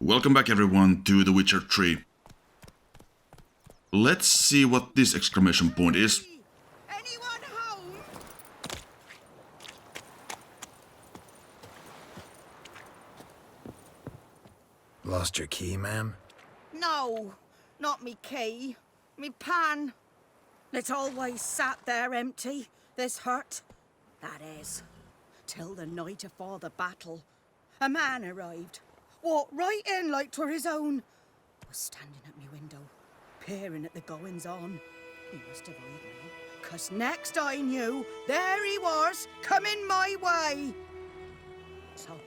Welcome back everyone to The Witcher 3. Let's see what this exclamation point is. Anyone home? Lost your key, ma'am? No, not me key. Me pan. It's always sat there empty, this hut. That is, till the night afore the battle. A man arrived, walked right in like 'twere his own. Was standing at me window, peering at the goings-on. He must have eyed me, 'cause next I knew, there he was, coming my way. So,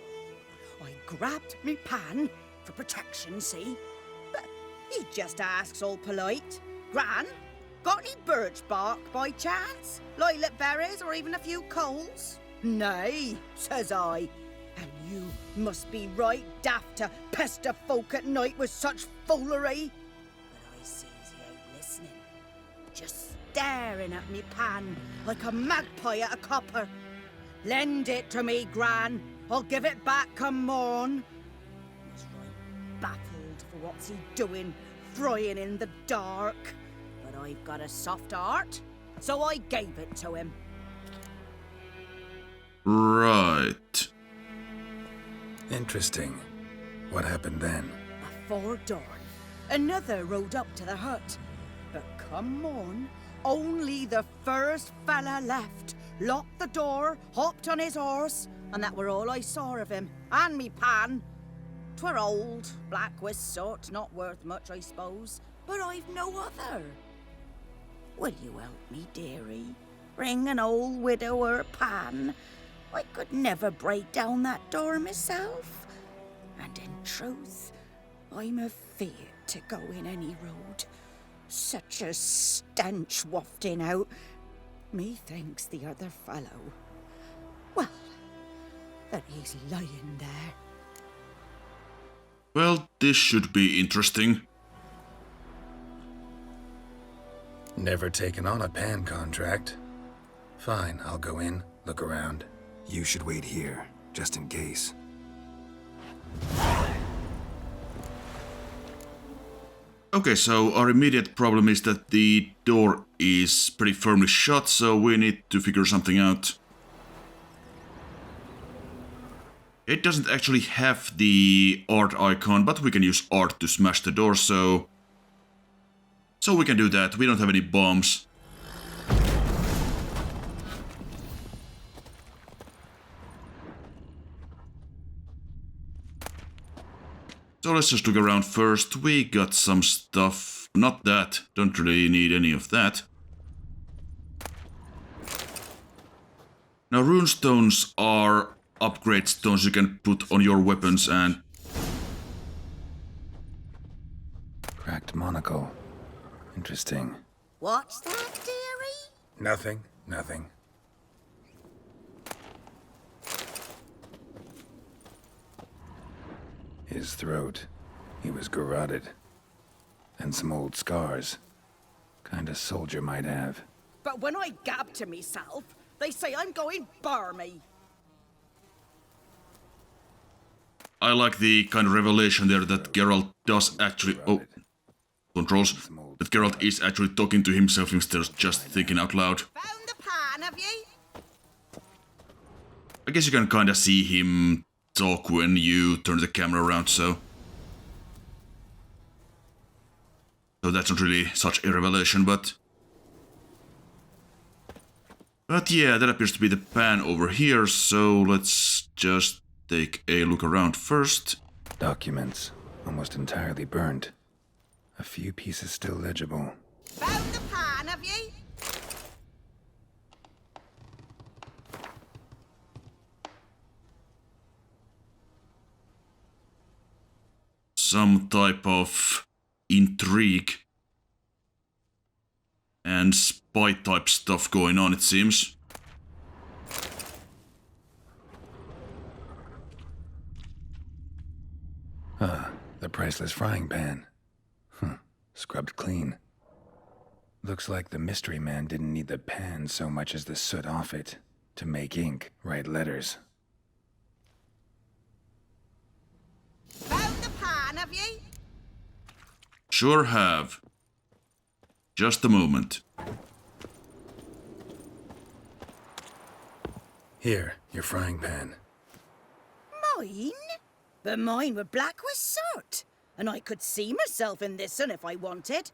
I grabbed me pan, for protection, see? But he just asks all polite, Gran, got any birch bark by chance? Lilac berries or even a few coals? Nay, says I. And you must be right daft to pester folk at night with such foolery. But I sees he ain't listening. Just staring at me pan like a magpie at a copper. Lend it to me, Gran. I'll give it back come morn. Was right baffled for what's he doing, frying in the dark. But I've got a soft heart, so I gave it to him. Right. Interesting. What happened then? Afore dawn, another rode up to the hut. But come morn, only the first fella left. Locked the door, hopped on his horse, and that were all I saw of him. And me pan. 'Twere old, black with soot, not worth much, I suppose. But I've no other. Will you help me, dearie? Bring an old widower pan. I could never break down that door myself. And in truth, I'm afeard to go in any road. Such a stench wafting out. Methinks the other fellow, well, that he's lying there. Well, this should be interesting. Never taken on a pan contract. Fine, I'll go in, look around. You should wait here, just in case. Okay, so our immediate problem is that the door is pretty firmly shut, so we need to figure something out. It doesn't actually have the art icon, but we can use art to smash the door, so we can do that. We don't have any bombs. So let's just look around first. We got some stuff. Not that. Don't really need any of that. Now runestones are upgrade stones you can put on your weapons and... Cracked monocle. Interesting. What's that, dearie? Nothing. His throat. He was garroted. And some old scars. Kinda soldier might have. But when I gab to myself, they say I'm going barmy. I like the kind of revelation there that Geralt does actually... Oh, controls. That Geralt is actually talking to himself instead of just thinking out loud. Found the pan, have you? I guess you can kinda see him talk when you turn the camera around, so that's not really such a revelation, but yeah, that appears to be the pan over here, so let's just take a look around first. Documents. Almost entirely burnt. A few pieces still legible. Found the pan, have you? Some type of intrigue and spy type stuff going on, it seems. The priceless frying pan. Scrubbed clean. Looks like the mystery man didn't need the pan so much as the soot off it to make ink, write letters. Found the pan, have ye? Sure have. Just a moment. Here, your frying pan. Mine? But mine were black with soot. And I could see myself in this one if I wanted.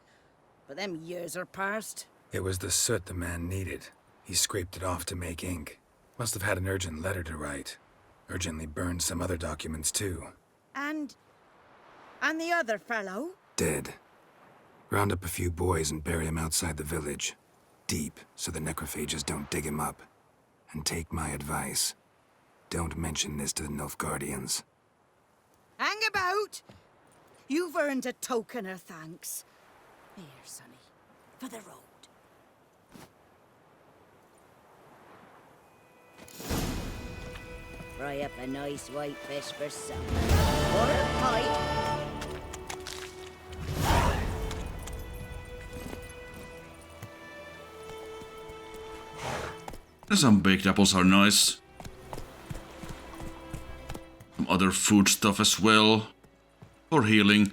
But them years are past. It was the soot the man needed. He scraped it off to make ink. Must have had an urgent letter to write. Urgently burned some other documents too. And the other fellow? Dead. Round up a few boys and bury him outside the village. Deep, so the necrophages don't dig him up. And take my advice. Don't mention this to the Nilfgaardians. Hang about! You've earned a token of thanks. Here, sonny, for the road. Fry up a nice white fish for supper. Or a pie. Some baked apples are nice. Some other food stuff as well. For healing.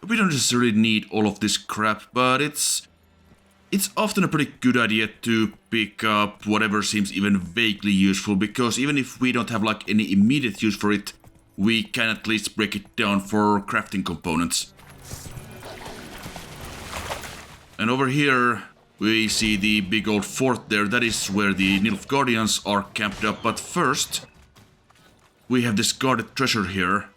We don't necessarily need all of this crap, but it's often a pretty good idea to pick up whatever seems even vaguely useful, because even if we don't have like any immediate use for it, we can at least break it down for crafting components. And over here we see the big old fort there. That is where the Nilfgaardians are camped up, but first we have this guarded treasure here.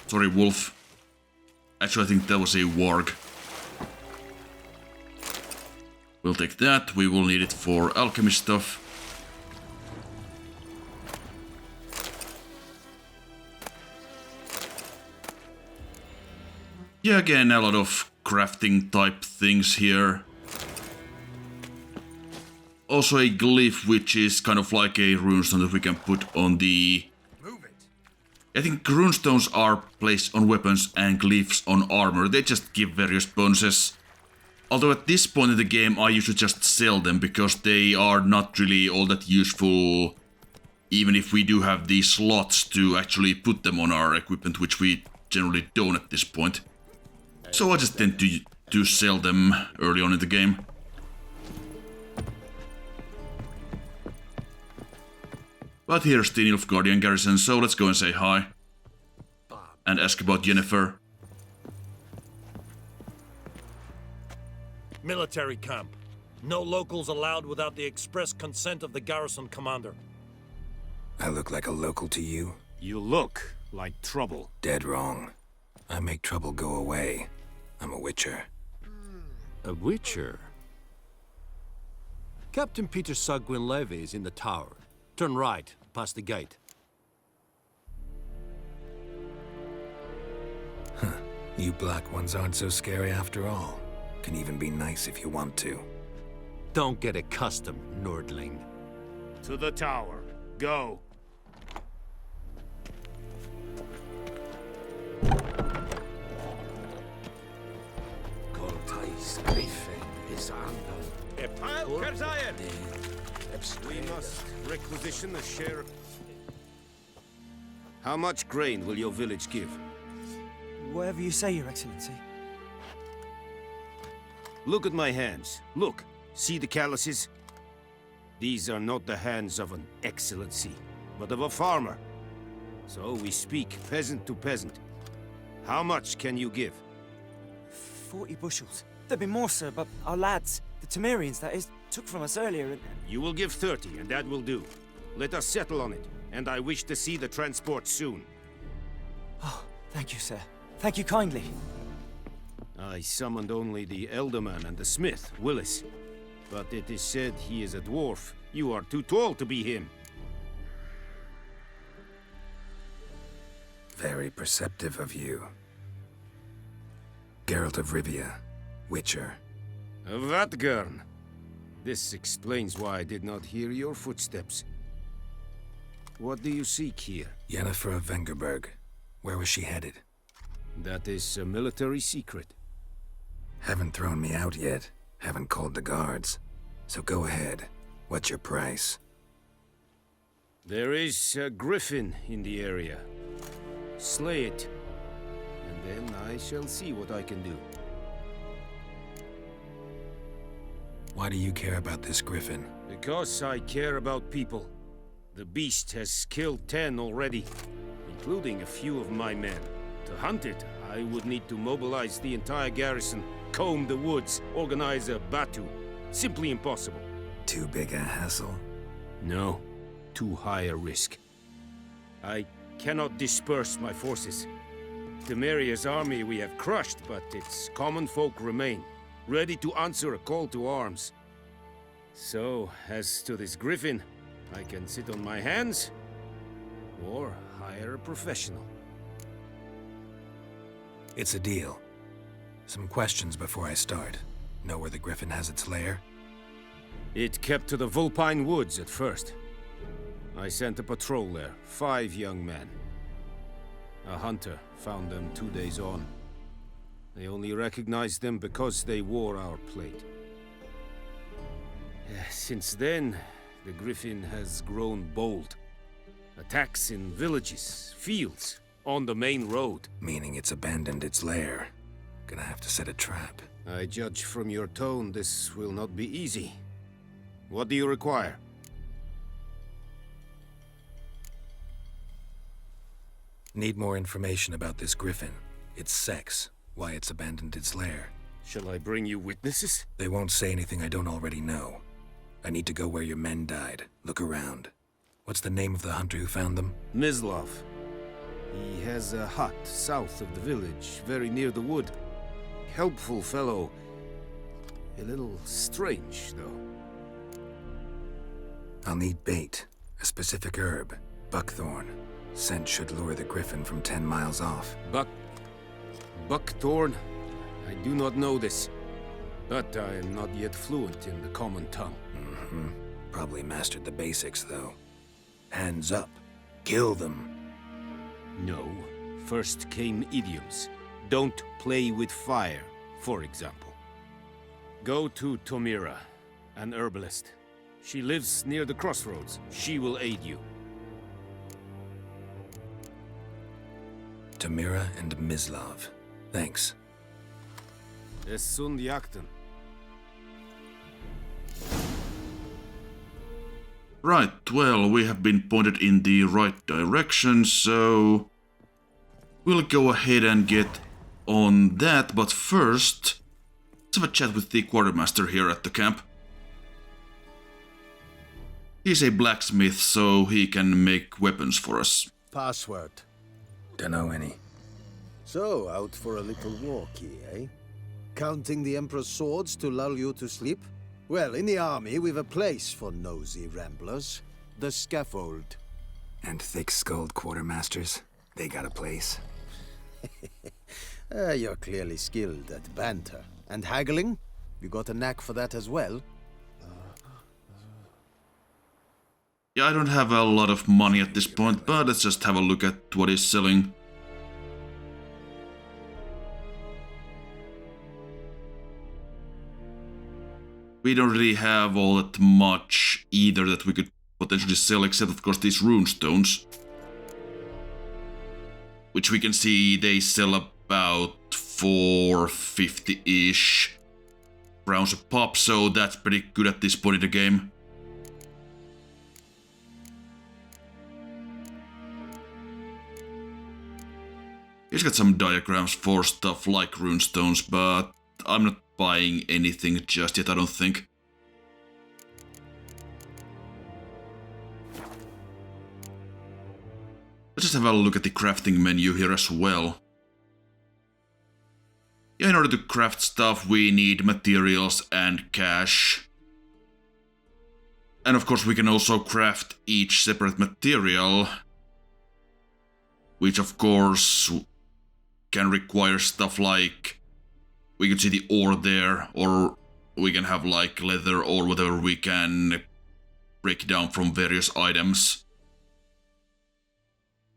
Sorry, wolf. Actually, I think that was a warg. We'll take that. We will need it for alchemy stuff. Yeah, again, a lot of crafting type things here. Also a glyph, which is kind of like a runestone that we can put on the... I think runestones are placed on weapons and glyphs on armor. They just give various bonuses. Although at this point in the game I usually just sell them because they are not really all that useful. Even if we do have the slots to actually put them on our equipment, which we generally don't at this point. So I just tend to sell them early on in the game. But here's the Nilfgaardian garrison, so let's go and say hi. And ask about Yennefer. Military camp. No locals allowed without the express consent of the garrison commander. I look like a local to you? You look like trouble. Dead wrong. I make trouble go away. I'm a witcher. A witcher? Captain Peter Sagwin Levy is in the tower. Turn right, past the gate. You black ones aren't so scary after all. Can even be nice if you want to. Don't get accustomed, Nordling. To the tower. Go. We must requisition a share. How much grain will your village give? Whatever you say, Your Excellency. Look at my hands. Look. See the calluses? These are not the hands of an excellency, but of a farmer. So we speak peasant to peasant. How much can you give? 40 bushels. There'd be more, sir, but our lads, the Temerians, that is, took from us earlier and... You will give 30, and that will do. Let us settle on it, and I wish to see the transport soon. Oh, thank you, sir. Thank you kindly. I summoned only the Elderman and the smith, Willis. But it is said he is a dwarf. You are too tall to be him. Very perceptive of you. Geralt of Rivia, Witcher. Vatgern. This explains why I did not hear your footsteps. What do you seek here? Yennefer of Vengerberg. Where was she headed? That is a military secret. Haven't thrown me out yet. Haven't called the guards. So go ahead. What's your price? There is a griffin in the area. Slay it, and then I shall see what I can do. Why do you care about this griffin? Because I care about people. The beast has killed 10 already, including a few of my men. To hunt it, I would need to mobilize the entire garrison, comb the woods, organize a batu. Simply impossible. Too big a hassle? No, too high a risk. I cannot disperse my forces. Temeria's army we have crushed, but its common folk remain, ready to answer a call to arms. So, as to this griffin, I can sit on my hands, or hire a professional. It's a deal. Some questions before I start. Know where the griffin has its lair? It kept to the Vulpine Woods at first. I sent a patrol there, 5 young men. A hunter found them 2 days on. They only recognized them because they wore our plate. Since then, the griffin has grown bold. Attacks in villages, fields, on the main road. Meaning it's abandoned its lair. Gonna have to set a trap. I judge from your tone this will not be easy. What do you require? Need more information about this griffin. Its sex, why it's abandoned its lair. Shall I bring you witnesses? They won't say anything I don't already know. I need to go where your men died. Look around. What's the name of the hunter who found them? Mislav. He has a hut south of the village, very near the wood. Helpful fellow. A little strange, though. I'll need bait. A specific herb. Buckthorn. Scent should lure the griffin from 10 miles off. Buckthorn? I do not know this. But I am not yet fluent in the common tongue. Probably mastered the basics, though. Hands up. Kill them. No. First came idioms. Don't play with fire, for example. Go to Tomira, an herbalist. She lives near the crossroads. She will aid you. Tamira and Mislav. Thanks. Es sunt jakten. Right, well, we have been pointed in the right direction, so we'll go ahead and get on that, but first, let's have a chat with the quartermaster here at the camp. He's a blacksmith, so he can make weapons for us. Password. Dunno any. So, out for a little walkie, eh? Counting the Emperor's swords to lull you to sleep? Well, in the army, we've a place for nosy ramblers. The scaffold. And thick-skulled quartermasters. They got a place. You're clearly skilled at banter. And haggling? You got a knack for that as well? Yeah, I don't have a lot of money at this point, but let's just have a look at what he's selling. We don't really have all that much either that we could potentially sell, except of course these runestones. Which we can see they sell about 450-ish rounds a pop, so that's pretty good at this point in the game. He's got some diagrams for stuff like runestones, but I'm not buying anything just yet, I don't think. Let's just have a look at the crafting menu here as well. Yeah, in order to craft stuff we need materials and cash. And of course we can also craft each separate material, which of course can require stuff like, we can see the ore there, or we can have like leather or whatever we can break down from various items.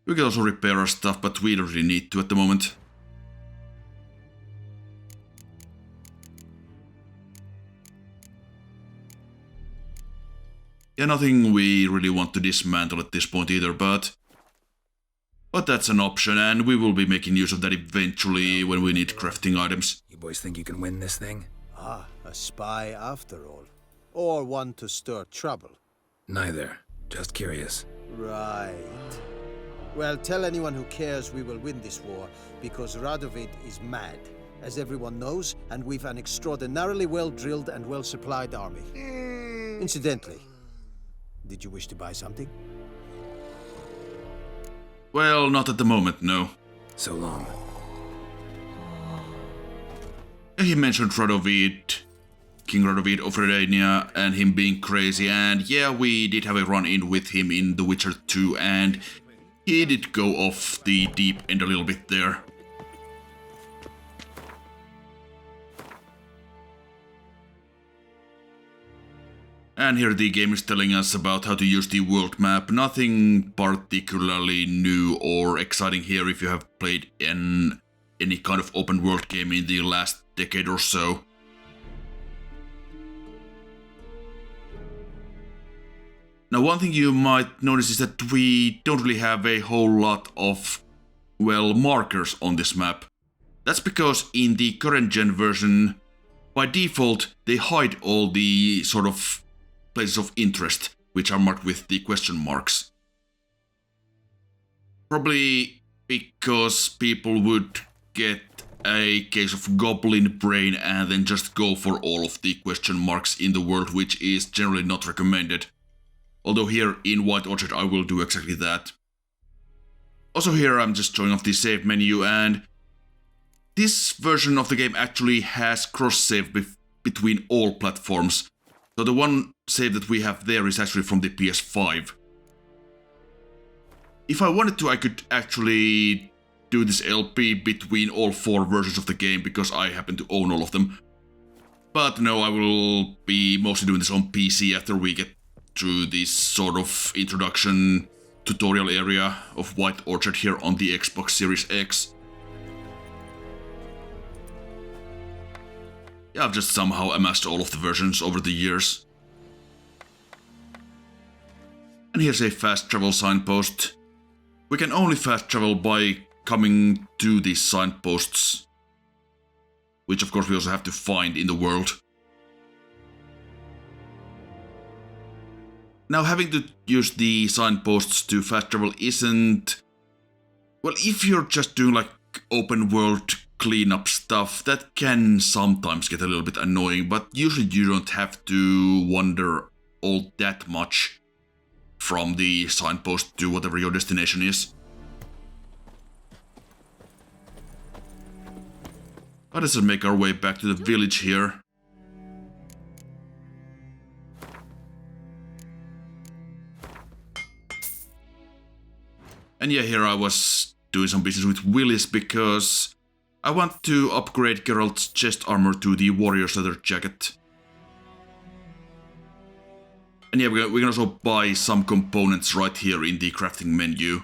We can also repair our stuff, but we don't really need to at the moment. Yeah, nothing we really want to dismantle at this point either, but that's an option, and we will be making use of that eventually when we need crafting items. You boys think you can win this thing? Ah, a spy after all. Or one to stir trouble. Neither. Just curious. Right. Well, tell anyone who cares we will win this war, because Radovid is mad, as everyone knows, and we've an extraordinarily well-drilled and well-supplied army. Incidentally, did you wish to buy something? Well, not at the moment, no. So long. He mentioned Radovid, King Radovid of Redania, and him being crazy, and yeah, we did have a run-in with him in The Witcher 2, and he did go off the deep end a little bit there. And here the game is telling us about how to use the world map. Nothing particularly new or exciting here if you have played any kind of open world game in the last decade or so. Now, one thing you might notice is that we don't really have a whole lot of, well, markers on this map. That's because in the current gen version, by default, they hide all the sort of places of interest, which are marked with the question marks. Probably because people would get a case of goblin brain and then just go for all of the question marks in the world, which is generally not recommended. Although here in White Orchard I will do exactly that. Also here I'm just showing off the save menu, and this version of the game actually has cross-save between all platforms. So the one save that we have there is actually from the PS5. If I wanted to, I could actually do this LP between all 4 versions of the game, because I happen to own all of them. But no, I will be mostly doing this on PC after we get through this sort of introduction tutorial area of White Orchard here on the Xbox Series X. Yeah, I've just somehow amassed all of the versions over the years. And here's a fast travel signpost. We can only fast travel by coming to these signposts, which of course we also have to find in the world. Now, having to use the signposts to fast travel isn't... Well, if you're just doing like open world cleanup stuff, that can sometimes get a little bit annoying, but usually you don't have to wander all that much from the signpost to whatever your destination is. But let's just make our way back to the village here. And yeah, here I was doing some business with Willis because I want to upgrade Geralt's chest armor to the warrior's leather jacket. And yeah, we can also buy some components right here in the crafting menu.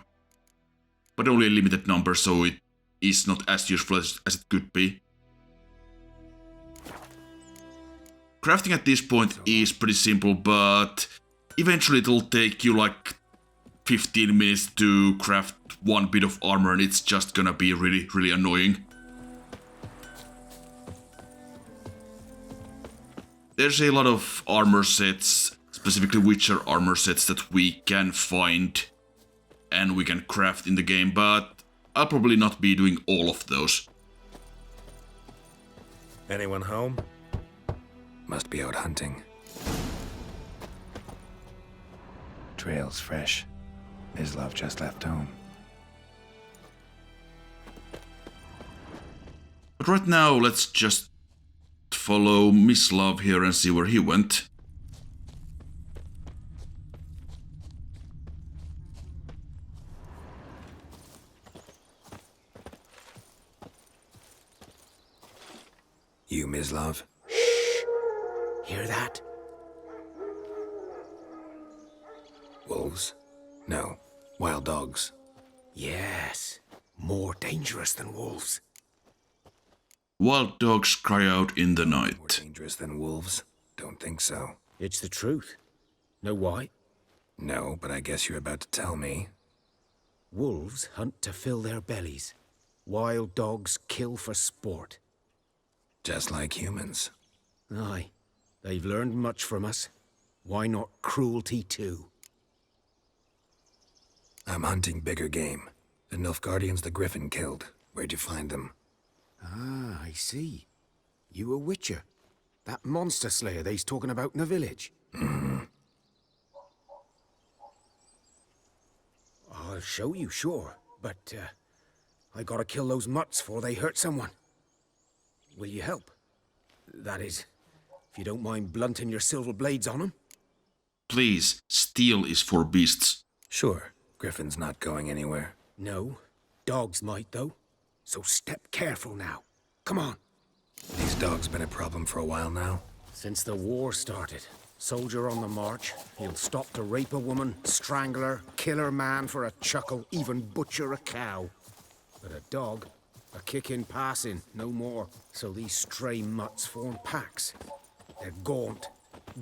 But only a limited number, so it is not as useful as it could be. Crafting at this point is pretty simple, but eventually it'll take you like 15 minutes to craft one bit of armor, and it's just gonna be really, really annoying. There's a lot of armor sets, specifically Witcher armor sets, that we can find and we can craft in the game, but I'll probably not be doing all of those. Anyone home? Must be out hunting. Trail's fresh. Mislav just left home. But right now, let's just follow Mislav here and see where he went. You, Mislav? Hear that? Wolves? No. Wild dogs. Yes. More dangerous than wolves. Wild dogs cry out in the More night. dangerous than wolves? Don't think so. It's the truth. Know why? No, but I guess you're about to tell me. Wolves hunt to fill their bellies. Wild dogs kill for sport. Just like humans. Aye. They've learned much from us. Why not cruelty too? I'm hunting bigger game. The Nilfgaardians the griffin killed. Where'd you find them? Ah, I see. You a witcher. That monster slayer they's talking about in the village. I'll show you, sure. But, I gotta kill those mutts before they hurt someone. Will you help? That is, if you don't mind blunting your silver blades on them. Please, steel is for beasts. Sure. Griffin's not going anywhere. No. Dogs might, though. So step careful now. Come on. These dogs been a problem for a while now. Since the war started. Soldier on the march. He'll stop to rape a woman, strangle her, kill her man for a chuckle, even butcher a cow. But a dog, a kick in passing, no more. So these stray mutts form packs. They're gaunt,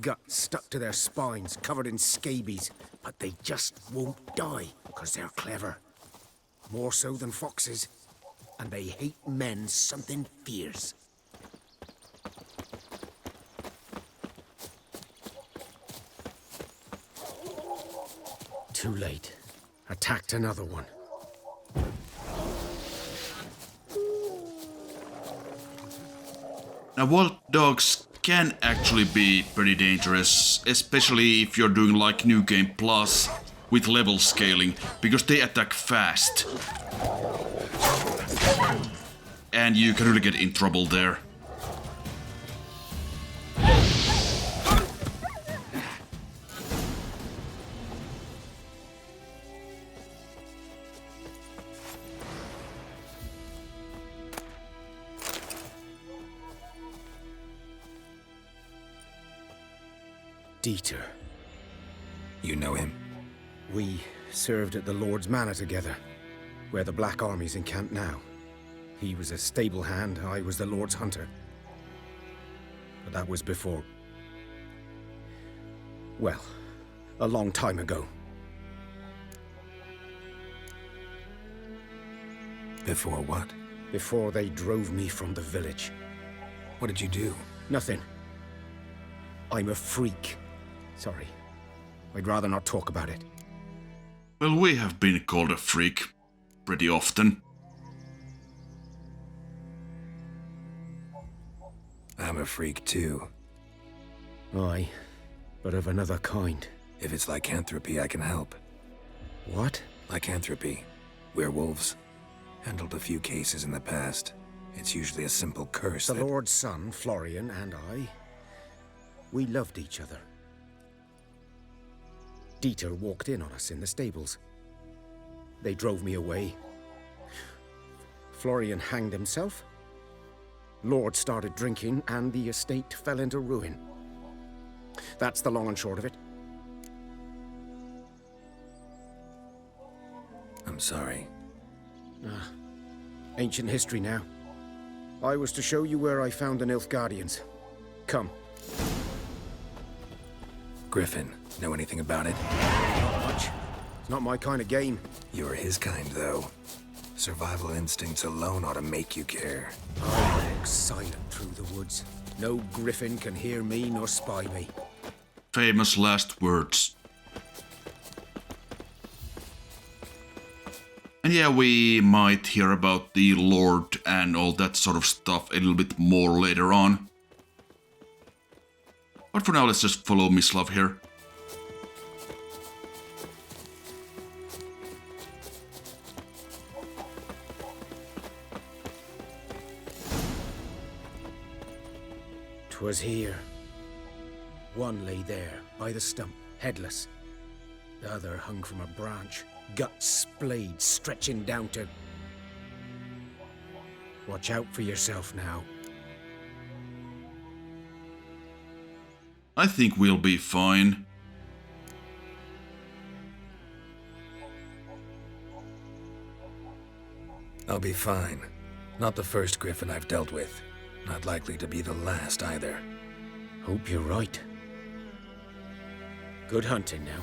guts stuck to their spines, covered in scabies. But they just won't die, because they're clever. More so than foxes. And they hate men something fierce. Too late. Attacked another one. Now, wild dogs can actually be pretty dangerous, especially if you're doing like New Game Plus with level scaling, because they attack fast. And you can really get in trouble there. Dieter. You know him? We served at the Lord's Manor together, where the Black Army's encamped now. He was a stable hand, I was the Lord's hunter. But that was before... well, a long time ago. Before what? Before they drove me from the village. What did you do? Nothing. I'm a freak. Sorry. I'd rather not talk about it. Well, we have been called a freak pretty often. I'm a freak too. Aye, but of another kind. If it's lycanthropy, I can help. What? Lycanthropy. Werewolves. Handled a few cases in the past. It's usually a simple curse The that... Lord's son, Florian, and I... we loved each other. Dieter walked in on us in the stables. They drove me away. Florian hanged himself. Lord started drinking, and the estate fell into ruin. That's the long and short of it. I'm sorry. Ancient history now. I was to show you where I found the Nilfgaardians. Come. Griffin, know anything about it? Not much. It's not my kind of game. You're his kind, though. Survival instincts alone ought to make you care. I walk silent through the woods. No griffin can hear me nor spy me. Famous last words. And yeah, we might hear about the Lord and all that sort of stuff a little bit more later on. But for now, let's just follow Mislav here. "'Twas here. One lay there, by the stump, headless. The other hung from a branch, guts splayed, stretching down to... Watch out for yourself now." I think we'll be fine. I'll be fine. Not the first griffin I've dealt with. Not likely to be the last either. Hope you're right. Good hunting now.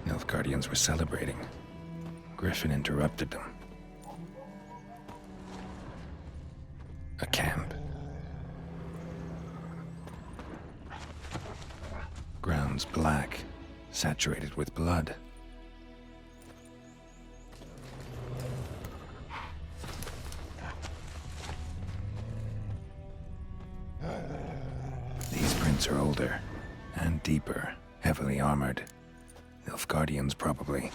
Nilfgaardians were celebrating. Griffin interrupted them. A camp. Grounds black, saturated with blood. These prints are older and deeper, heavily armored. Nilfgaardians, probably.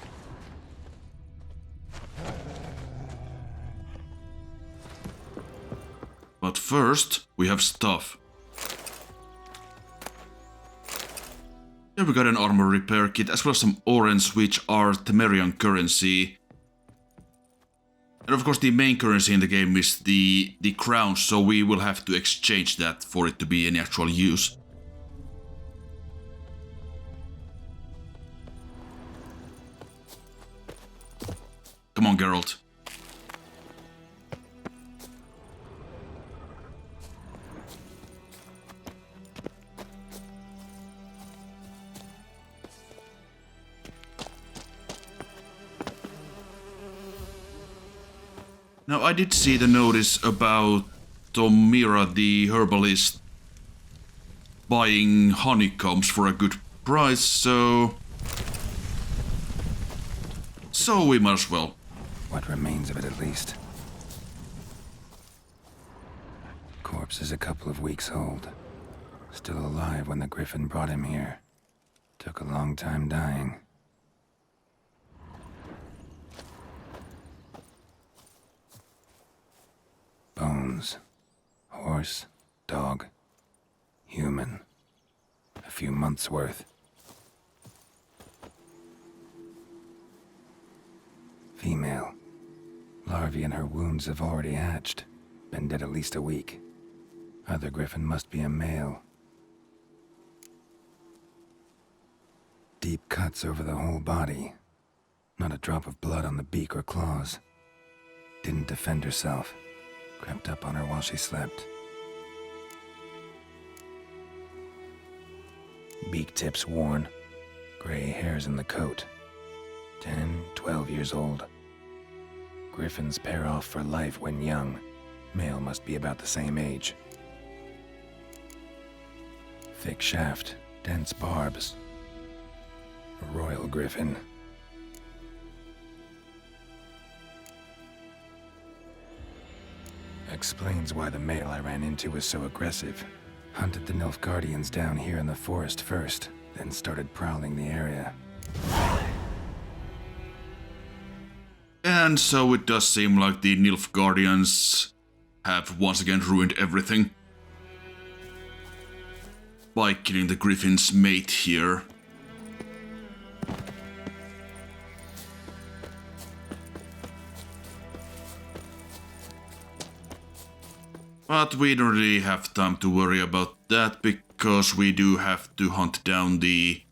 But first, we have stuff. Here we got an armor repair kit, as well as some ores, which are Temerian currency. And of course the main currency in the game is the crown, so we will have to exchange that for it to be any actual use. Come on, Geralt. Now, I did see the notice about Tomira, the herbalist, buying honeycombs for a good price, so we might as well. What remains of it, at least. Corpse is a couple of weeks old. Still alive when the griffin brought him here. Took a long time dying. Bones. Horse, dog, human. A few months' worth. Female. Larvae in her wounds have already hatched. Been dead at least a week. Other griffin must be a male. Deep cuts over the whole body. Not a drop of blood on the beak or claws. Didn't defend herself. Crept up on her while she slept. Beak tips worn. Gray hairs in the coat. 10, 12 years old. Griffins pair off for life when young. Male must be about the same age. Thick shaft, dense barbs. A royal griffin. Explains why the male I ran into was so aggressive. Hunted the Nilfgaardians down here in the forest first, then started prowling the area. And so it does seem like the Nilfgaardians have once again ruined everything by killing the griffin's mate here. But we don't really have time to worry about that, because we do have to hunt down the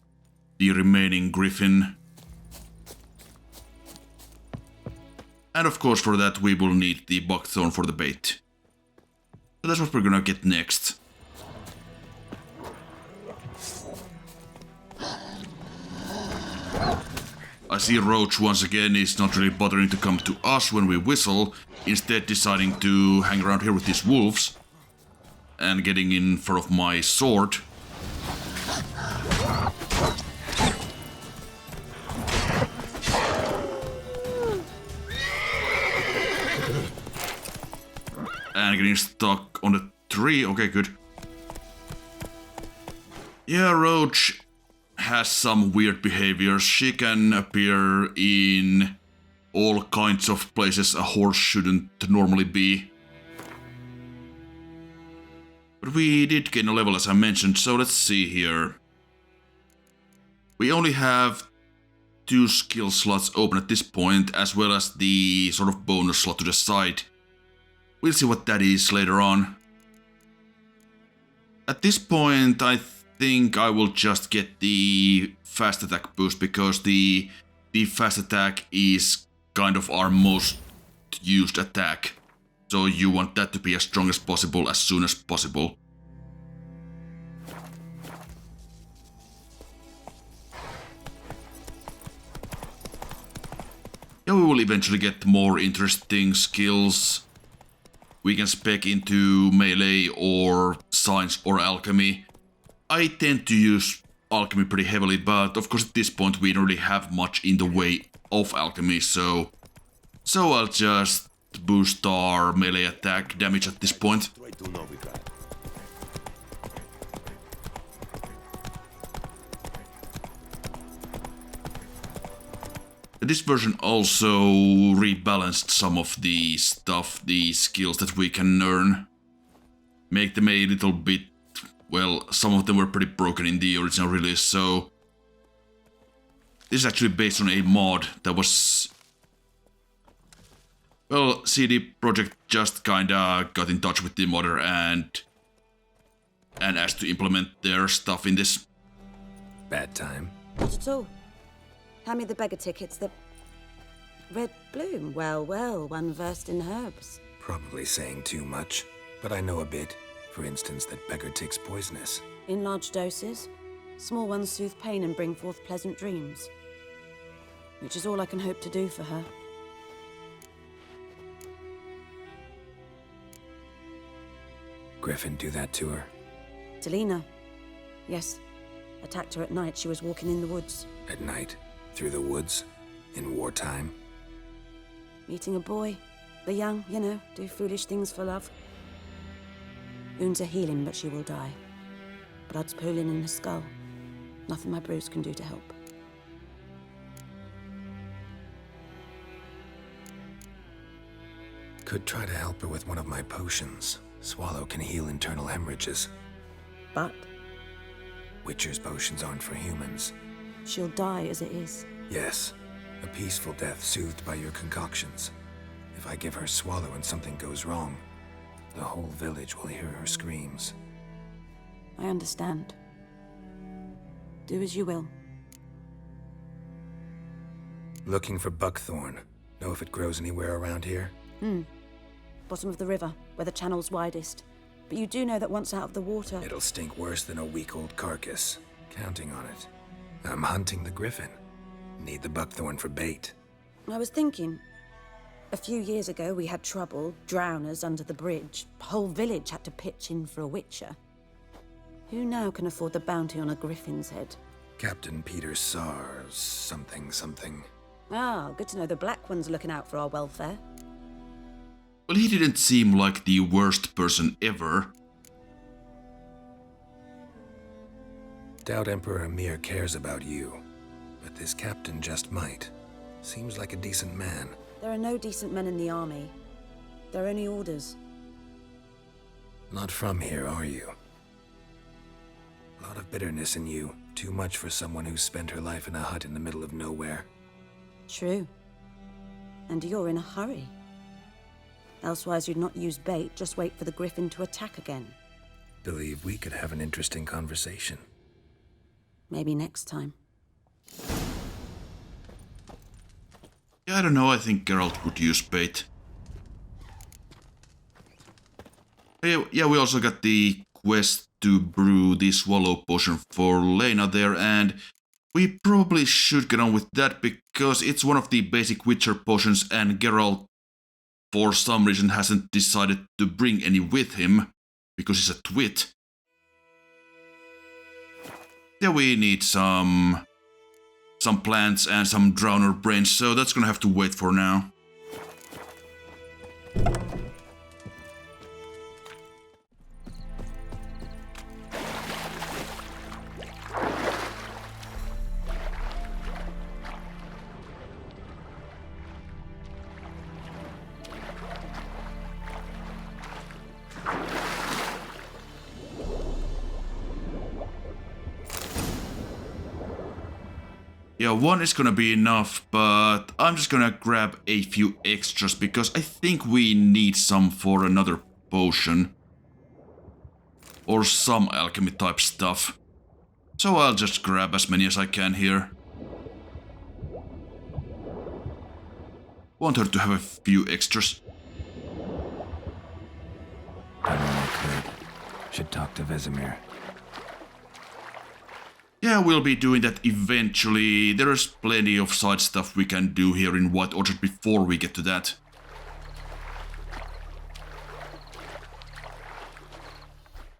remaining griffin. And of course for that we will need the buckthorn for the bait. So that's what we're gonna get next. I see Roach once again is not really bothering to come to us when we whistle, instead deciding to hang around here with these wolves and getting in front of my sword. And getting stuck on the tree. Okay, good. Yeah, Roach has some weird behaviors. She can appear in all kinds of places a horse shouldn't normally be. But we did gain a level, as I mentioned, so let's see here. We only have 2 skill slots open at this point, as well as the sort of bonus slot to the side. We'll see what that is later on. At this point, I think I will just get the fast attack boost, because the fast attack is kind of our most used attack. So you want that to be as strong as possible as soon as possible. will eventually get more interesting skills. We can spec into melee or science or alchemy. I tend to use alchemy pretty heavily, but of course at this point we don't really have much in the way of alchemy, so I'll just boost our melee attack damage at this point. This version also rebalanced some of the stuff, the skills that we can earn. Make them a little bit, well, some of them were pretty broken in the original release, so this is actually based on a mod that was, well, CD Projekt just kinda got in touch with the modder and asked to implement their stuff in this. Bad time. Not at all. Hand me the beggar tickets, the red bloom. Well, well, one versed in herbs. Probably saying too much, but I know a bit. For instance, that beggar tick's poisonous. In large doses. Small ones soothe pain and bring forth pleasant dreams. Which is all I can hope to do for her. Griffin do that to her? Selena. Yes. Attacked her at night. She was walking in the woods. At night? Through the woods? In wartime? Meeting a boy. The young, you know, do foolish things for love. Wounds are healing, but she will die. Blood's pooling in her skull. Nothing my bruise can do to help. Could try to help her with one of my potions. Swallow can heal internal hemorrhages. But Witcher's potions aren't for humans. she'll die as it is. Yes. A peaceful death soothed by your concoctions. If I give her Swallow and something goes wrong, the whole village will hear her screams. I understand. Do as you will. Looking for buckthorn. Know if it grows anywhere around here? Bottom of the river, where the channel's widest. But you do know that once out of the water... It'll stink worse than a week-old carcass. Counting on it. I'm hunting the griffin. Need the buckthorn for bait. I was thinking... A few years ago, we had trouble, drowners under the bridge. Whole village had to pitch in for a witcher. Who now can afford the bounty on a griffin's head? Captain Peter Sars, something. Ah, good to know the Black One's looking out for our welfare. Well, he didn't seem like the worst person ever. Doubt Emperor Emir cares about you. But this captain just might. Seems like a decent man. There are no decent men in the army. They're only orders. Not from here, are you? A lot of bitterness in you. Too much for someone who spent her life in a hut in the middle of nowhere. True. And you're in a hurry. Elsewise you'd not use bait, just wait for the griffin to attack again. Believe we could have an interesting conversation. Maybe next time. Yeah, I don't know, I think Geralt would use bait. Yeah, we also got the quest to brew the swallow potion for Lena there, and we probably should get on with that because it's one of the basic Witcher potions and Geralt for some reason hasn't decided to bring any with him because he's a twit. Yeah, we need some plants and some drowner brains, so that's gonna have to wait for now. Yeah, one is gonna be enough, but I'm just gonna grab a few extras because I think we need some for another potion. Or some alchemy type stuff. So I'll just grab as many as I can here. Want her to have a few extras. I know I could. Should talk to Vesemir. Yeah, we'll be doing that eventually. There's plenty of side stuff we can do here in White Orchard before we get to that.